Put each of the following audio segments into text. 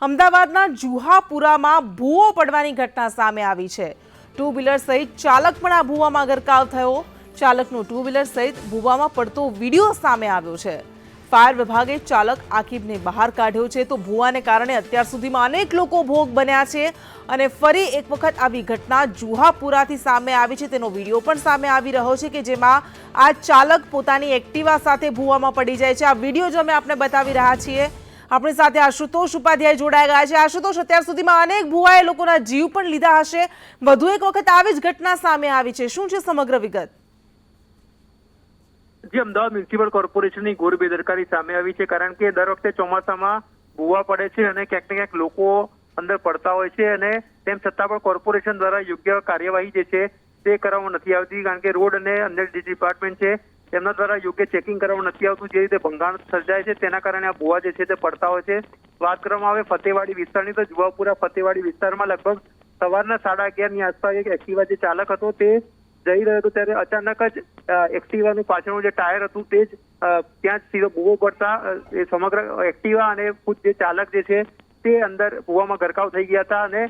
અમદાવાદના જુહાપુરામાં ભૂવો પડવાની ઘટના સામે આવી છે। ટુ વ્હીલર સહિત ચાલક પણ આ ભૂવામાં ગરકાવ થયો। ચાલકનો ટુ વ્હીલર સહિત ભૂવામાં પડતો વિડીયો સામે આવ્યો છે। ફાયર વિભાગે ચાલક આકીબને બહાર કાઢ્યો છે। તો ભૂવાને કારણે અત્યાર સુધીમાં અનેક લોકો ભોગ બન્યા છે અને ફરી એક વખત આવી ઘટના જુહાપુરાથી સામે આવી છે। તેનો વિડીયો પણ સામે આવી રહ્યો છે કે જેમાં આ ચાલક પોતાની એક્ટિવા સાથે ભૂવામાં પડી જાય છે। આ વિડીયો જો અમે આપને બતાવી રહ્યા છીએ। આપણી સાથે આશુતોષ ઉપાધ્યાય જોડાઈ ગયા છે। આશુતોષ, અત્યાર સુધીમાં અનેક ભૂવાએ લોકોના જીવ પણ લીધા હશે, વધુ એક વખત આવી જ ઘટના સામે આવી છે, શું છે સમગ્ર વિગત? જે અમદાવાદ મ્યુનિસિપલ કોર્પોરેશનની ઘોર બેદરકારી સામે આવી છે, કારણ કે દર વખતે ચોમાસામાં ભૂવા પડે છે અને ક્યાંક ને ક્યાંક લોકો અંદર પડતા હોય છે અને તેમ છતાં પણ કોર્પોરેશન દ્વારા યોગ્ય કાર્યવાહી જે છે તે કરવામાં નથી આવતી, કારણ કે રોડ અને અન્ય જે ડિપાર્ટમેન્ટ છે તેમના દ્વારા યોગ્ય ચેકિંગ કરવામાં નથી આવતું। જે રીતે ભંગાણ સર્જાય છે તેના કારણે આ ભૂવા જે છે તે પડતા હોય છે। વાત કરવામાં આવે ફતેવાડી વિસ્તારની, તો જુહાપુરા ફતેવાડી વિસ્તારમાં લગભગ સવારના 11:30ની આસપાસ એક એક્ટિવા જે ચાલક હતો તે જઈ રહ્યો હતો ત્યારે અચાનક જ એક્ટિવાનું પાછળનું જે ટાયર હતું તે જ ત્યાં જ સીધો ભૂવો પડતા એ સમગ્ર એક્ટિવા અને ખુદ જે ચાલક જે છે તે અંદર ભૂવામાં ગરકાવ થઈ ગયા હતા અને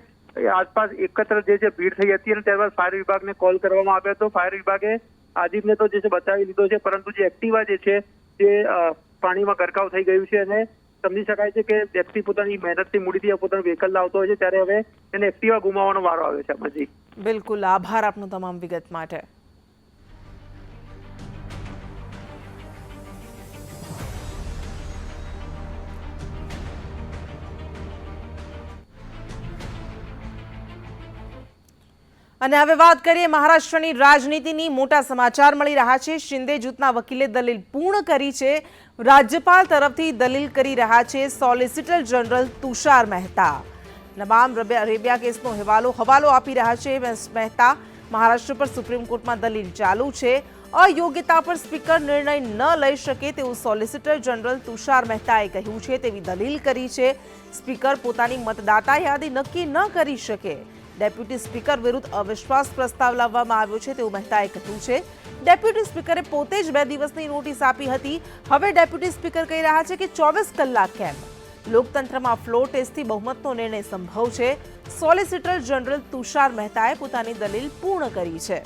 આસપાસ એકત્ર જે છે ભીડ થઈ હતી અને ત્યારબાદ ફાયર વિભાગને કોલ કરવામાં આવ્યો હતો। ફાયર વિભાગે આજીબને તો જે છે બચાવી લીધો છે, પરંતુ જે એક્ટિવા જે છે તે પાણીમાં ગરકાવ થઈ ગયું છે અને સમજી શકાય છે કે વ્યક્તિ પોતાની મહેનતથી મૂડીથી પોતાનું વ્હીકલ લાવતો હોય છે ત્યારે હવે એને એક્ટિવા ગુમાવવાનો વારો આવ્યો છે। અમરજી, બિલકુલ, આભાર આપનો તમામ વિગત માટે। અને હવે વાત કરીએ મહારાષ્ટ્રની રાજનીતિની। મોટા સમાચાર મળી રહ્યા છે। શિંદે જૂથના વકીલે દલીલ પૂર્ણ કરી છે। રાજ્યપાલ તરફથી દલીલ કરી રહ્યા છે સોલિસિટર જનરલ તુષાર મહેતા। નમામ રેબિયા કેસનો હવાલો આપી રહ્યા છે મહેતા। મહારાષ્ટ્ર પર સુપ્રીમ કોર્ટમાં દલીલ ચાલુ છે। અયોગ્યતા પર સ્પીકર નિર્ણય ન લઈ શકે તેવું સોલિસિટર જનરલ તુષાર મહેતાએ કહ્યું છે, તેવી દલીલ કરી છે। સ્પીકર પોતાની મતદાતા યાદી નક્કી ન કરી શકે। ડેપ્યુટી સ્પીકર વિરુદ્ધ અવિશ્વાસ પ્રસ્તાવ લાવવામાં આવ્યો છે તેવું મહેતાએ કહ્યું છે। ડેપ્યુટી સ્પીકરે પોતે જ 2 દિવસની નોટિસ આપી હતી। હવે ડેપ્યુટી સ્પીકર કહી રહ્યા છે કે 24 કલાક કેમ? લોકતંત્રમાં ફ્લોર ટેસ્ટથી બહુમતનો નિર્ણય સંભવ છે। સોલિસિટર જનરલ તુષાર મહેતાએ પોતાની દલીલ પૂર્ણ કરી છે।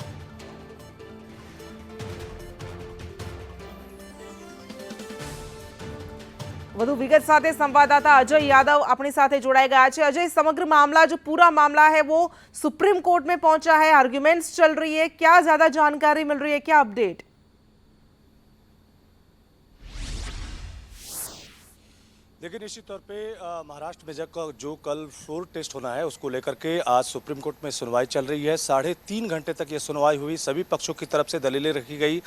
વધુ વિગત સાથે संवाददाता अजय यादव अपनी साथे जोड़ाए गया है। अजय, समग्र मामला जो पूरा मामला है वो सुप्रीम कोर्ट में पहुंचा है, आर्ग्यूमेंट्स चल रही है, क्या ज्यादा जानकारी मिल रही है, क्या अपडेट? देखिए, निश्चित तौर पे महाराष्ट्र में जो कल फ्लोर टेस्ट होना है उसको लेकर के आज सुप्रीम कोर्ट में सुनवाई चल रही है। 3.5 घंटे तक ये सुनवाई हुई, सभी पक्षों की तरफ से दलीलें रखी गई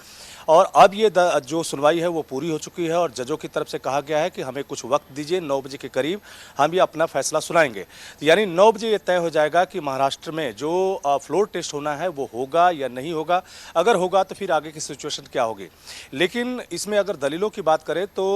और अब ये जो सुनवाई है वो पूरी हो चुकी है और जजों की तरफ से कहा गया है कि हमें कुछ वक्त दीजिए, 9 बजे के करीब हम ये अपना फैसला सुनाएंगे। तो यानी 9 बजे ये तय हो जाएगा कि महाराष्ट्र में जो फ्लोर टेस्ट होना है वो होगा या नहीं होगा। अगर होगा तो फिर आगे की सिचुएशन क्या होगी। लेकिन इसमें अगर दलीलों की बात करें तो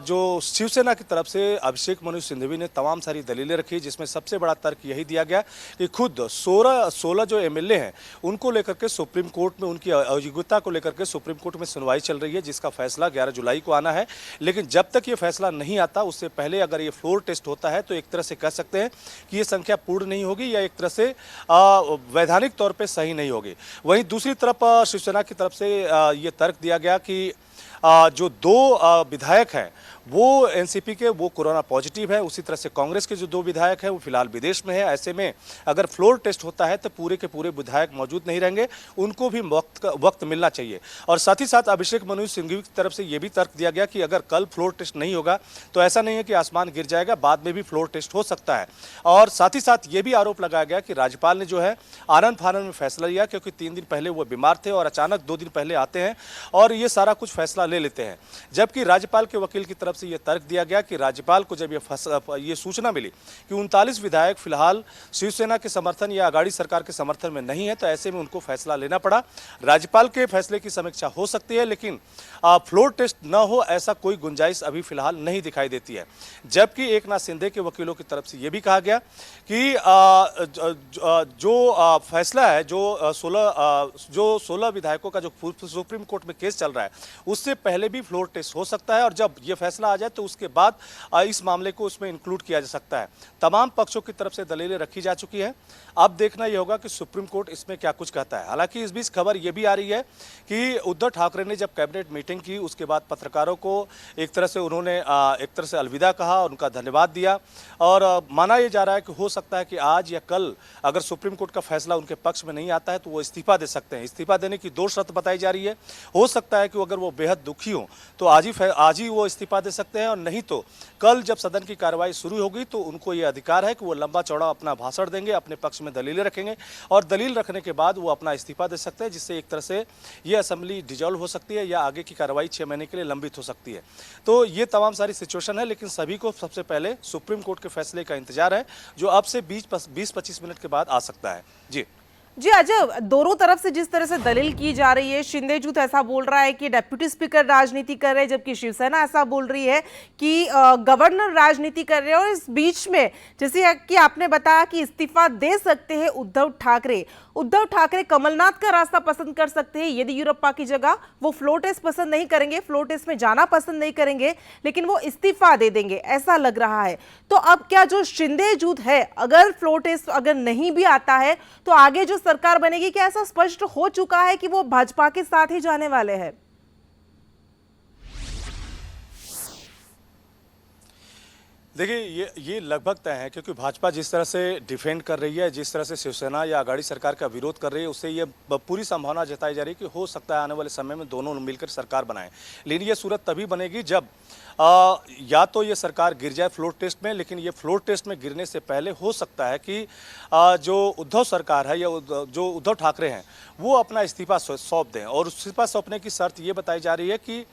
जो शिवसेना की तरफ से अभिषेक मनु सिंघवी ने तमाम सारी दलीलें रखी, जिसमें सबसे बड़ा तर्क यही दिया गया कि खुद 16 जो एमएलए हैं उनको लेकर के सुप्रीम कोर्ट में उनकी अयोग्यता को लेकर के सुप्रीम कोर्ट में सुनवाई चल रही है, जिसका फैसला 11 जुलाई को आना है। लेकिन जब तक ये फैसला नहीं आता उससे पहले अगर ये फ्लोर टेस्ट होता है तो एक तरह से कह सकते हैं कि ये संख्या पूर्ण नहीं होगी या एक तरह से वैधानिक तौर पर सही नहीं होगी। वहीं दूसरी तरफ शिवसेना की तरफ से ये तर्क दिया गया कि जो 2 विधायक हैं वो एनसीपी के वो कोरोना पॉजिटिव है। उसी तरह से कांग्रेस के जो 2 विधायक हैं वो फिलहाल विदेश में है। ऐसे में अगर फ्लोर टेस्ट होता है तो पूरे के पूरे विधायक मौजूद नहीं रहेंगे, उनको भी वक्त मिलना चाहिए। और साथ ही साथ अभिषेक मनु सिंघवी की तरफ से ये भी तर्क दिया गया कि अगर कल फ्लोर टेस्ट नहीं होगा तो ऐसा नहीं है कि आसमान गिर जाएगा, बाद में भी फ्लोर टेस्ट हो सकता है। और साथ ही साथ ये भी आरोप लगाया गया कि राज्यपाल ने जो है आनंद फानंद में फैसला लिया, क्योंकि 3 दिन पहले वो बीमार थे और अचानक 2 दिन पहले आते हैं और ये सारा कुछ फैसला ले लेते हैं। जबकि राज्यपाल के वकील की तरफ से ये तर्क दिया गया कि राज्यपाल को जब ये सूचना मिली कि 39 विधायक फिलहाल शिवसेना के समर्थन या आघाड़ी सरकार के समर्थन में नहीं है, तो ऐसे में उनको फैसला लेना पड़ा। राज्यपाल के फैसले की समीक्षा हो सकती है, लेकिन फ्लोर टेस्ट न हो ऐसा कोई गुंजाइश अभी फिलहाल नहीं दिखाई देती है। जबकि एकनाथ शिंदे के वकीलों की तरफ से ये भी कहा गया कि जो फैसला है, जो 16 विधायकों का जो सुप्रीम कोर्ट में केस चल रहा है उससे पहले भी फ्लोर टेस्ट हो सकता है और जब ये फैसला आ जाए तो उसके उसके बाद इस मामले को उसमें इंक्लूड किया जा सकता है। तमाम पक्षों की तरफ से दलीलें रखी जा चुकी है। अब देखना यह होगा कि सुप्रीम कोर्ट इसमें क्या कुछ कहता है। हालांकि इस बीच खबर यह भी आ रही है कि उद्धव ठाकरे ने जब कैबिनेट मीटिंग की उसके बाद पत्रकारों को एक तरह से उन्होंने एक तरह से अलविदा कहा, उनका धन्यवाद दिया और माना यह जा रहा है कि हो सकता है कि आज या कल अगर सुप्रीम कोर्ट का फैसला उनके पक्ष में नहीं आता है तो वो इस्तीफा दे सकते हैं। इस्तीफा देने की 2 शर्त बताई जा रही है। हो सकता है कि अगर वो बेहद दुखी हो तो आज ही वो इस्तीफा दे सकते हैं और नहीं तो कल जब सदन की कार्रवाई शुरू होगी तो उनको ये अधिकार है कि वो लंबा चौड़ा अपना भाषण देंगे, अपने पक्ष में दलीलें रखेंगे और दलील रखने के बाद वो अपना इस्तीफा दे सकते हैं, जिससे एक तरह से ये असेंबली डिजॉल्व हो सकती है या आगे की कार्रवाई 6 महीने के लिए लंबित हो सकती है। तो ये तमाम सारी सिचुएशन है, लेकिन सभी को सबसे पहले सुप्रीम कोर्ट के फैसले का इंतजार है जो अब से 20-25 मिनट के बाद आ सकता है। जी अजय, दोनों तरफ से जिस तरह से दलील की जा रही है, शिंदे जूथ ऐसा बोल रहा है कि डेप्यूटी स्पीकर राजनीति कर रहे हैं, जबकि शिवसेना ऐसा बोल रही है कि गवर्नर राजनीति कर रहे हैं। और इस बीच में जैसे कि आपने बताया कि इस्तीफा दे सकते हैं उद्धव ठाकरे कमलनाथ का रास्ता पसंद कर सकते हैं। येदियुरप्पा की जगह वो फ्लोर टेस्ट पसंद नहीं करेंगे, फ्लोर टेस्ट में जाना पसंद नहीं करेंगे, लेकिन वो इस्तीफा दे देंगे, ऐसा लग रहा है। तो अब क्या जो शिंदे जूथ है, अगर फ्लोर टेस्ट अगर नहीं भी आता है तो आगे जो सरकार बनेगी, क्या ऐसा स्पष्ट हो चुका है कि वो भाजपा के साथ ही जाने वाले हैं? देखिए ये लगभग तय है, क्योंकि भाजपा जिस तरह से डिफेंड कर रही है, जिस तरह से शिवसेना या आघाड़ी सरकार का विरोध कर रही है, उससे ये पूरी संभावना जताई जा रही है कि हो सकता है आने वाले समय में दोनों मिलकर सरकार बनाएं। लेकिन ये सूरत तभी बनेगी जब या तो ये सरकार गिर जाए फ्लोर टेस्ट में, लेकिन ये फ्लोर टेस्ट में गिरने से पहले हो सकता है कि जो उद्धव सरकार है या जो उद्धव ठाकरे हैं वो अपना इस्तीफा सौंप दें। और इस्तीफा सौंपने की शर्त ये बताई जा रही है कि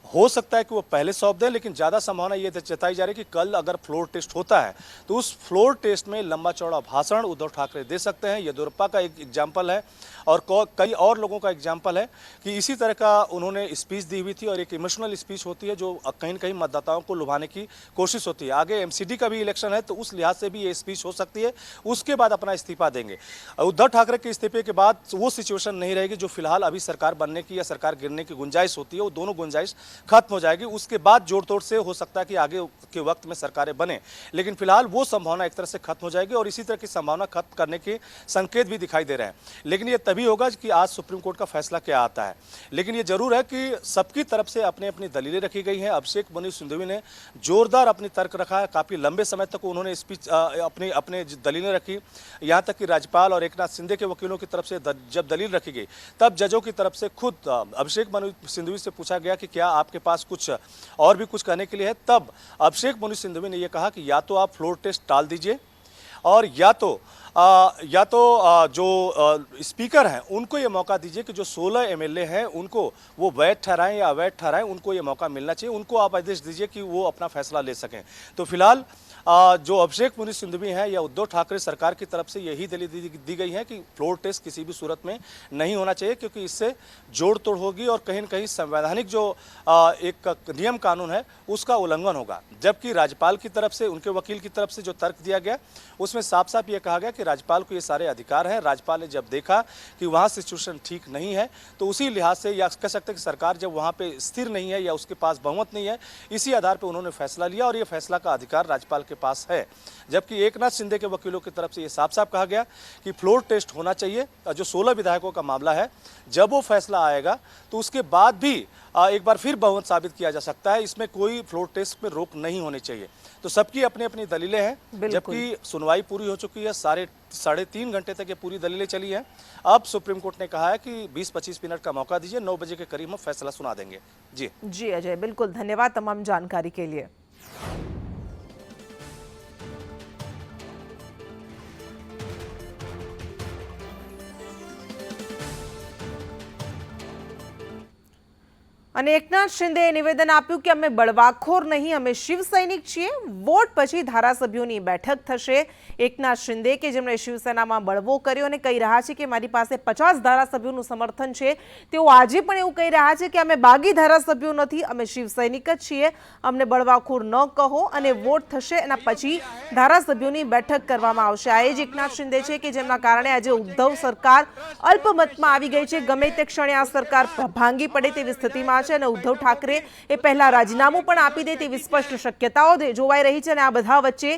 हो सकता है कि वो पहले सौंप दें, लेकिन ज़्यादा संभावना ये जताई जा रही है कि कल अगर फ्लोर टेस्ट होता है तो उस फ्लोर टेस्ट में लंबा चौड़ा भाषण उद्धव ठाकरे दे सकते हैं। येदियुरप्पा का एक एग्जाम्पल है और कई और लोगों का एग्जाम्पल है कि इसी तरह का उन्होंने स्पीच दी हुई थी और एक इमोशनल स्पीच होती है जो कहीं न कहीं मतदाताओं को लुभाने की कोशिश होती है। आगे एमसीडी का भी इलेक्शन है तो उस लिहाज से भी ये स्पीच हो सकती है। उसके बाद अपना इस्तीफा देंगे। उद्धव ठाकरे के इस्तीफे के बाद वो सिचुएशन नहीं रहेगी जो फिलहाल अभी सरकार बनने की या सरकार गिरने की गुंजाइश होती है, वो दोनों गुंजाइश खत्म हो जाएगी। उसके बाद जोड़ तोड़ से हो सकता है कि आगे के वक्त में सरकारें बने, लेकिन फिलहाल वो संभावना एक तरह से खत्म हो जाएगी और इसी तरह की संभावना खत्म करने के संकेत भी दिखाई दे रहे हैं। लेकिन ये तभी होगा कि आज सुप्रीम कोर्ट का फैसला क्या आता है। लेकिन ये जरूर है कि सबकी तरफ से अपनी अपनी दलीलें रखी गई हैं। अभिषेक मनु सिंघवी ने जोरदार अपनी तर्क रखा है, काफी लंबे समय तक उन्होंने स्पीच अपने दलीलें रखी। यहाँ तक कि राज्यपाल और एकनाथ शिंदे के वकीलों की तरफ से जब दलील रखी गई तब जजों की तरफ से खुद अभिषेक मनु सिंघवी से पूछा गया कि क्या आपके पास कुछ और भी कुछ कहने के लिए है। तब अभिषेक मनु सिंघवी ने यह कहा कि या तो आप फ्लोर टेस्ट टाल दीजिए और या तो जो स्पीकर हैं उनको ये मौका दीजिए कि जो 16 एमएलए हैं उनको वो वैध ठहराएं या अवैध ठहराएं, उनको ये मौका मिलना चाहिए। उनको आप आदेश दीजिए कि वो अपना फैसला ले सकें। तो फिलहाल जो अभिषेक मनु सिंघवी हैं या उद्धव ठाकरे सरकार की तरफ से यही दलील दी गई है कि फ्लोर टेस्ट किसी भी सूरत में नहीं होना चाहिए, क्योंकि इससे जोड़ तोड़ होगी और कहीं न कहीं संवैधानिक जो एक नियम कानून है उसका उल्लंघन होगा। जबकि राज्यपाल की तरफ से, उनके वकील की तरफ से जो तर्क दिया गया उसमें साफ साफ ये कहा गया कि राज्यपाल को ये सारे अधिकार हैं। राज्यपाल ने जब देखा कि वहाँ सिचुएशन ठीक नहीं है तो उसी लिहाज से या कह सकते हैं कि सरकार जब वहाँ पे स्थिर नहीं है या उसके पास बहुमत नहीं है, इसी आधार पर उन्होंने फैसला लिया और ये फैसला का अधिकार राज्यपाल के पास है। जबकि एकनाथ शिंदे के वकीलों की तरफ से ये साफ साफ कहा गया कि फ्लोर टेस्ट होना चाहिए। जो 16 विधायकों का मामला है, जब वो फैसला आएगा तो उसके बाद भी एक बार फिर बहुमत साबित किया जा सकता है। इसमें कोई फ्लोर टेस्ट में रोक नहीं होनी चाहिए। तो सबकी अपनी अपनी दलीलें हैं। जबकि सुनवाई पूरी हो चुकी है, साढ़े 3 घंटे तक ये पूरी दलीलें चली हैं। अब सुप्रीम कोर्ट ने कहा है कि 20-25 मिनट का मौका दीजिए, 9 बजे के करीब हम फैसला सुना देंगे। जी अजय, बिल्कुल धन्यवाद तमाम जानकारी के लिए। અને એકનાથ શિંદેએ નિવેદન આપ્યું કે અમે બળવાખોર નહીં, અમે શિવ સૈનિક છીએ। વોટ પછી ધારાસભ્યોની બેઠક થશે। એકનાથ શિંદે કે જેમણે શિવસેનામાં બળવો કર્યો અને કહી રહ્યા છે કે મારી પાસે 50 ધારાસભ્યોનું સમર્થન છે, તેઓ આજે પણ એવું કહી રહ્યા છે કે અમે બાગી ધારાસભ્યો નથી, અમે શિવ સૈનિક જ છીએ, અમને બળવાખોર ન કહો। અને વોટ થશે એના પછી ધારાસભ્યોની બેઠક કરવામાં આવશે। આ જ એકનાથ શિંદે છે કે જેમના કારણે આજે ઉદ્ધવ સરકાર અલ્પમતમાં આવી ગઈ છે। ગમે તે ક્ષણે આ સરકાર ભાંગી પડે તેવી સ્થિતિમાં છે અને ઉદ્ધવ ઠાકરે એ પહેલા રાજીનામું પણ આપી દે તેવી સ્પષ્ટ શક્યતાઓ જોવાઈ રહી છે। અને આ બધા વચ્ચે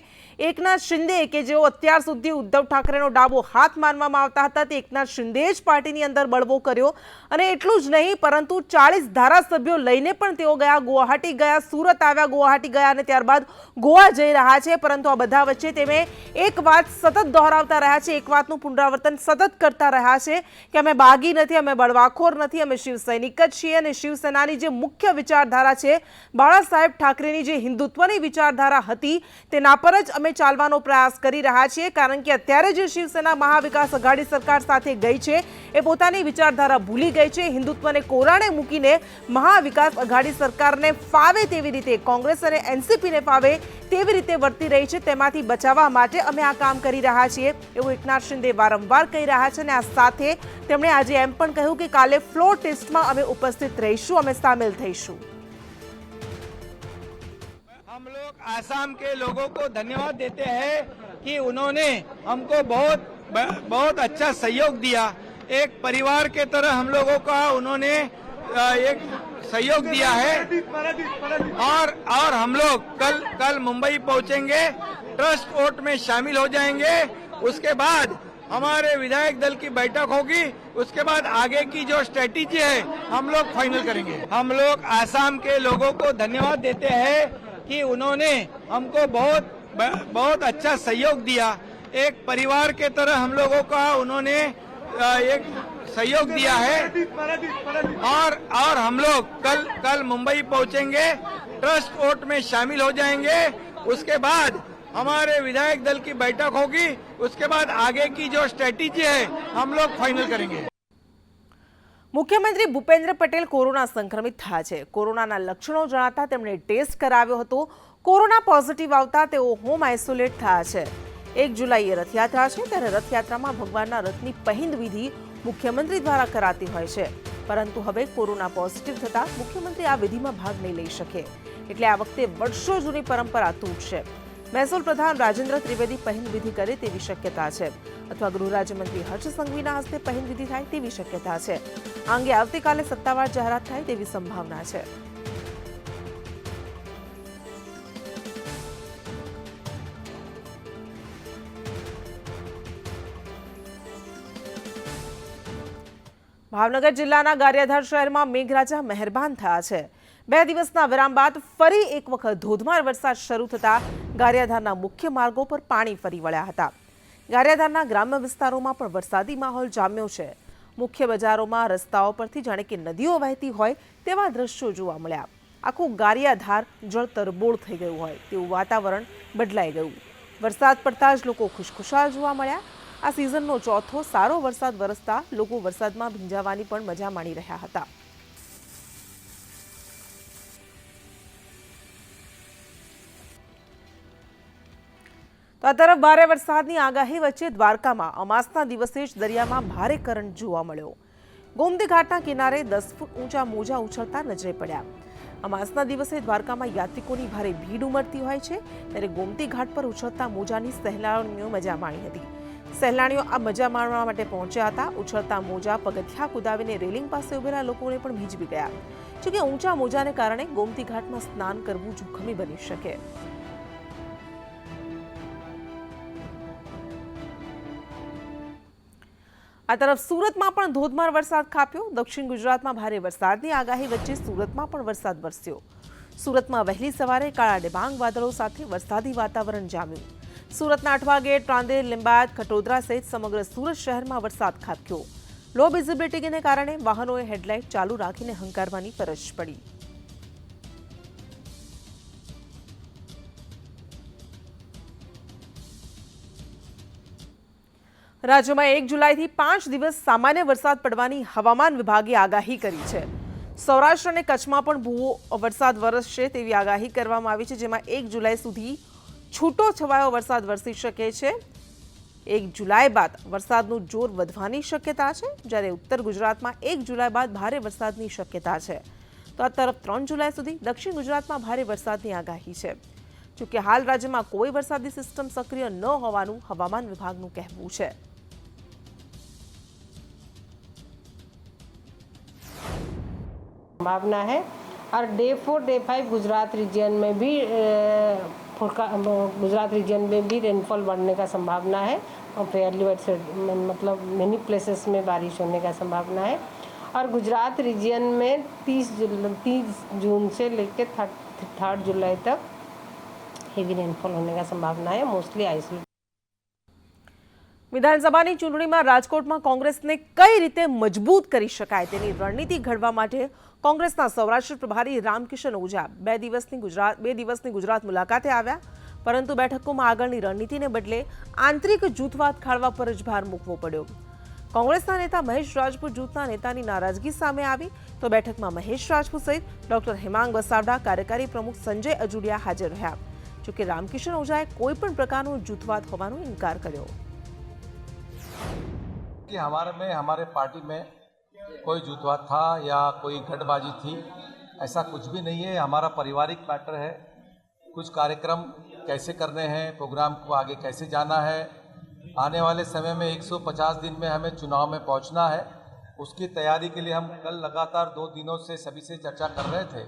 એકનાથ શિંદે કે જેઓ અત્યાર સુધી ઉદ્ધવ ઠાકરેનો ડાબો હાથ માનવામાં આવતા હતા તે એકનાથ શિંદે જ પાર્ટીની અંદર બળવો કર્યો અને એટલું જ નહીં પરંતુ 40 ધારાસભ્યો લઈને પણ તેઓ ગયા, ગુવાહાટી ગયા, સુરત આવ્યા, ગુવાહાટી ગયા અને ત્યારબાદ ગોવા જઈ રહ્યા છે। પરંતુ આ બધા વચ્ચે તેમે એક વાત સતત દોહરાવતા રહ્યા છે, એક વાતનું પુનરાવર્તન સતત કરતા રહ્યા છે કે અમે બાગી નથી, અમે બળવાખોર નથી, અમે શિવસૈનિક જ છીએ અને શિવસેનાની જે મુખ્ય વિચારધારા છે, બાળા સાહેબ ઠાકરેની જે હિન્દુત્વની વિચારધારા હતી તેના પર જ અમે ચાલવાનો પ્રયાસ કરી રહ્યા છીએ। કારણ કે અત્યારે જે શિવસેના મહાવિકાસ આઘાડી સરકાર સાથે ગઈ છે એ પોતાની વિચારધારા ભૂલી ગઈ છે। હિન્દુત્વને કોરાણે મૂકીને મહાવિકાસ આઘાડી સરકારને ફાવે તેવી રીતે, કોંગ્રેસ અને એનસીપીને ફાવે તેવી રીતે વર્તી રહી છે, તેમાંથી બચાવવા માટે અમે આ કામ કરી રહ્યા છીએ એવું એકનાથ શિંદે વારંવાર કહી રહ્યા છે। અને આ સાથે તેમણે આજે એમ પણ કહ્યું કે કાલે ફ્લોર ટેસ્ટમાં અમે ઉપસ્થિત રહીશું, અમે સામેલ થઈશું। हम लोग आसाम के लोगों को धन्यवाद देते हैं कि उन्होंने हमको बहुत अच्छा सहयोग दिया। एक परिवार के तरह हम लोगों का उन्होंने एक सहयोग दिया है और हम लोग कल मुंबई पहुंचेंगे, ट्रस्ट कोर्ट में शामिल हो जाएंगे। उसके बाद हमारे विधायक दल की बैठक होगी, उसके बाद आगे की जो स्ट्रेटेजी है हम लोग फाइनल करेंगे। हम लोग आसाम के लोगों को धन्यवाद देते हैं कि उन्होंने हमको बहुत अच्छा सहयोग दिया। एक परिवार के तरह हम लोगों का उन्होंने एक सहयोग दिया है और हम लोग कल मुंबई पहुंचेंगे, ट्रस्ट कोर्ट में शामिल हो जाएंगे। उसके बाद हमारे विधायक दल की बैठक होगी, उसके बाद आगे की जो स्ट्रेटेजी है हम लोग फाइनल करेंगे। મુખ્યમંત્રી ભૂપેન્દ્ર પટેલ કોરોના સંક્રમિત થયા છે। કોરોનાના લક્ષણો જણાતા તેમણે ટેસ્ટ કરાવ્યો હતો। કોરોના પોઝિટિવ આવતા તેઓ હોમ આઇસોલેટ થયા છે। 1 જુલાઈએ રથયાત્રા છે ત્યારે રથયાત્રામાં ભગવાનના રથની પહિંદ વિધિ મુખ્યમંત્રી દ્વારા કરાતી હોય છે, પરંતુ હવે કોરોના પોઝિટિવ થતા મુખ્યમંત્રી આ વિધિમાં ભાગ નહીં લઈ શકે, એટલે આ વખતે વર્ષો જૂની પરંપરા તૂટશે। મહેસૂલ પ્રધાન રાજેન્દ્ર ત્રિવેદી પહિંદ વિધિ કરે તેવી શક્યતા છે અથવા ગૃહ રાજ્યમંત્રી હર્ષ સંઘવીના હસ્તે પહિંદ વિધિ થાય તેવી શક્યતા છે। આ અંગે આવતીકાલે સત્તાવાર જાહેરાત થાય તેવી સંભાવના છે। ભાવનગર જિલ્લાના ગારિયાધાર શહેરમાં મેઘરાજા મહેરબાન થયા છે। 2 દિવસના વિરામ બાદ ફરી એક વખત ધોધમાર વરસાદ શરૂ થતા ગારિયાધારના મુખ્ય માર્ગો પર પાણી ફરી વળ્યા હતા। ગારિયાધારના ગ્રામ્ય વિસ્તારોમાં પણ વરસાદી માહોલ જામ્યો છે। મુખ્ય બજારોમાં રસ્તાઓ પરથી જાણે કે નદીઓ વહેતી હોય તેવા દ્રશ્યો જોવા મળ્યા। આખું ગારિયાધાર જળતરબોળ થઈ ગયું હોય તેવું વાતાવરણ બદલાઈ ગયું। વરસાદ પડતા જ લોકો ખુશખુશાલ જોવા મળ્યા। આ સિઝનનો ચોથો સારો વરસાદ વરસતા લોકો વરસાદમાં ભીંજાવાની પણ મજા માણી રહ્યા હતા। તો આ તરફ ભારે વરસાદની આગાહી વચ્ચે દ્વારકામાં અમાસના દિવસે જ દરિયામાં ભારે કરંટ જોવા મળ્યો। ગોમતી ઘાટના કિનારે 10 ફૂટ ઊંચા મોજા ઉછળતા નજરે પડ્યા। અમાસના દિવસે દ્વારકામાં યાત્રિકોની ભારે ભીડ ઉમટતી હોય છે, ત્યારે ગોમતી ઘાટ પર ઉછળતા મોજાની સહેલાણીઓ મજા માણી હતી। સહેલાણીઓ આ મજા માણવા માટે પહોંચ્યા હતા। ઉછળતા મોજા પગથિયા કુદાવીને રેલિંગ પાસે ઉભેલા લોકોને પણ ભીંજવી ગયા। જોકે ઊંચા મોજાને કારણે ગોમતી ઘાટમાં સ્નાન કરવું જોખમી બની શકે। આ તરફ સુરતમાં પણ ધોધમાર વરસાદ ખાબક્યો। દક્ષિણ ગુજરાતમાં ભારે વરસાદની આગાહી વચ્ચે સુરતમાં પણ વરસાદ વરસ્યો। સુરતમાં વહેલી સવારે કાળા ડિબાંગ વાદળો સાથે વરસાદી વાતાવરણ જામ્યું। સુરતના અઠવા ગેટ, ટ્રાંદેર, લીંબાયત, ખટોદરા સહિત સમગ્ર સુરત શહેરમાં વરસાદ ખાબક્યો। લો વિઝિબિલિટીને કારણે વાહનોએ હેડલાઇટ ચાલુ રાખીને હંકારવાની ફરજ પડી। રાજ્યમાં 1 જુલાઈથી 5 દિવસ સામાન્ય વરસાદ પડવાની હવામાન વિભાગે આગાહી કરી છે। સૌરાષ્ટ્ર અને કચ્છમાં પણ ભૂવો વરસાદ વરસશે તેવી આગાહી કરવામાં આવી છે, જેમાં 1 જુલાઈ સુધી છૂટો છવાયો વરસાદ વરસી શકે છે। 1 જુલાઈ બાદ વરસાદનું જોર વધવાની શક્યતા છે, જ્યારે ઉત્તર ગુજરાતમાં 1 જુલાઈ બાદ ભારે વરસાદની શક્યતા છે। તો આ તરફ 3 જુલાઈ સુધી દક્ષિણ ગુજરાતમાં ભારે વરસાદની આગાહી છે। જોકે હાલ રાજ્યમાં કોઈ વરસાદી સિસ્ટમ સક્રિય ન હોવાનું હવામાન વિભાગનું કહેવું છે। संभावना है। और डे 4 डे 5 गुजरात रीजन में भी गुजरात रीजन में भी रेनफॉल बढ़ने का संभावना है और फेयरली वेट से मतलब मेनी प्लेसेस में बारिश होने का संभावना है। और गुजरात रीजन में 30 जून से लेकर 3 जुलाई तक हेवी रेनफॉल होने का संभावना है, मोस्टली आइसोलेटेड। વિધાનસભાની ચૂંટણીમાં રાજકોટમાં કોંગ્રેસને કઈ રીતે મજબૂત કરી શકાય તેની રણનીતિ ઘડવા માટે કોંગ્રેસના સૌરાષ્ટ્ર પ્રભારી રામકિશન ઓઝા બે દિવસની ગુજરાત મુલાકાતે આવ્યા, પરંતુ બેઠકોમાં આગળની રણનીતિને બદલે આંતરિક જૂથવાદ ખાળવા પર જ ભાર મૂકવો પડ્યો। કોંગ્રેસના નેતા મહેશ રાજપૂત જૂથના નેતાની નારાજગી સામે આવી તો બેઠકમાં મહેશ રાજપૂત સહિત ડોક્ટર હેમાંગ વસાવડા, કાર્યકારી પ્રમુખ સંજય અજુડિયા હાજર રહ્યા। જોકે રામકિશન ઓઝાએ કોઈપણ પ્રકારનો જૂથવાદ હોવાનો ઇનકાર કર્યો। कि हमारे पार्टी में कोई जूथवाद था या कोई गठबाजी थी, ऐसा कुछ भी नहीं है। हमारा पारिवारिक मैटर है। कुछ कार्यक्रम कैसे करने हैं, प्रोग्राम को आगे कैसे जाना है, आने वाले समय में 150 दिन में हमें चुनाव में पहुंचना है। उसकी तैयारी के लिए हम कल लगातार 2 दिनों से सभी से चर्चा कर रहे थे।